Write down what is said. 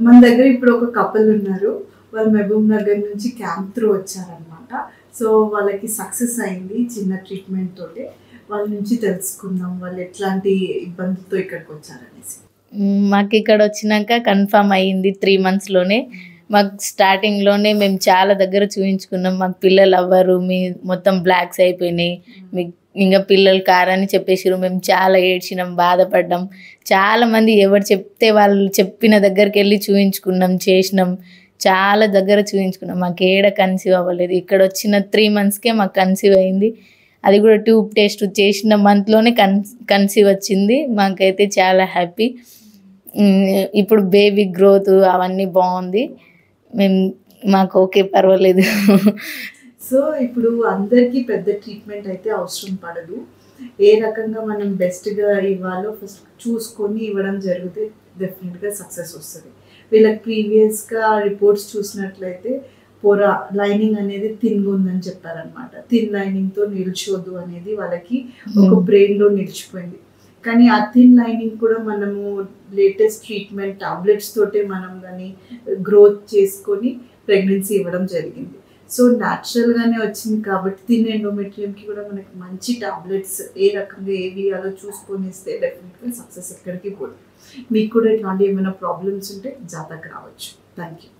మన దగ్గర ఇప్పుడు ఒక కపుల్ ఉన్నారు. వాళ్ళు మహబూబ్ నగర్ నుంచి క్యాంప్ త్రూ వచ్చారనమాట. సో వాళ్ళకి సక్సెస్ అయింది చిన్న ట్రీట్మెంట్ తోటి. వాళ్ళ నుంచి తెలుసుకుందాం వాళ్ళు ఎట్లాంటి ఇబ్బందులతో ఇక్కడికి వచ్చారనేసి. మాకు ఇక్కడ వచ్చినాక కన్ఫర్మ్ అయ్యింది 3 monthsలోనే. మాకు స్టార్టింగ్లోనే మేము చాలా దగ్గర చూపించుకున్నాం. మాకు పిల్లలు అవ్వరు, మీ మొత్తం బ్లాక్స్ అయిపోయినాయి, మీకు ఇంకా పిల్లలు కారని చెప్పేసారు. మేము చాలా ఏడ్చినాం, బాధపడ్డాం. చాలామంది ఎవరు చెప్తే వాళ్ళు చెప్పిన దగ్గరికి వెళ్ళి చూపించుకున్నాం, చేసినాం, చాలా దగ్గర చూపించుకున్నాం. మాకు ఏడ కన్సీవ్ అవ్వలేదు. ఇక్కడ వచ్చిన 3 monthsకే మాకు కన్సీవ్ అయింది. అది కూడా ట్యూబ్ టెస్ట్ చేసిన మంత్లోనే కన్సీవ్ వచ్చింది. మాకైతే చాలా హ్యాపీ. ఇప్పుడు బేబీ గ్రోత్ అవన్నీ బాగుంది. మాకు ఓకే, పర్వాలేదు. సో ఇప్పుడు అందరికీ పెద్ద ట్రీట్మెంట్ అయితే అవసరం పడదు. ఏ రకంగా మనం బెస్ట్గా ఇవ్వాలో ఫస్ట్ చూసుకొని ఇవ్వడం జరిగితే డెఫినెట్గా సక్సెస్ వస్తుంది. వీళ్ళకి ప్రీవియస్గా రిపోర్ట్స్ చూసినట్లయితే పొర లైనింగ్ అనేది థిన్గా ఉందని చెప్పారనమాట. థిన్ లైనింగ్తో నిల్చోదు అనేది వాళ్ళకి ఒక బ్రెయిన్లో నిలిచిపోయింది. కానీ ఆ థిన్ లైనింగ్ కూడా మనము లేటెస్ట్ ట్రీట్మెంట్ టాబ్లెట్స్ తోటే మనం దాన్ని గ్రోత్ చేసుకొని ప్రెగ్నెన్సీ ఇవ్వడం జరిగింది. సో న్యాచురల్గానే వచ్చింది కాబట్టి థిన్ ఎండోమెట్రియంకి కూడా మనకి మంచి టాబ్లెట్స్ ఏ రకంగా ఏవి ఇవ్వాలో చూసుకొని ఇస్తే డెఫినెట్గా సక్సెస్ ఎక్కడికి పోదు. మీకు కూడా ఇట్లాంటి ఏమైనా ప్రాబ్లమ్స్ ఉంటే జాతకు రావచ్చు. Thank you.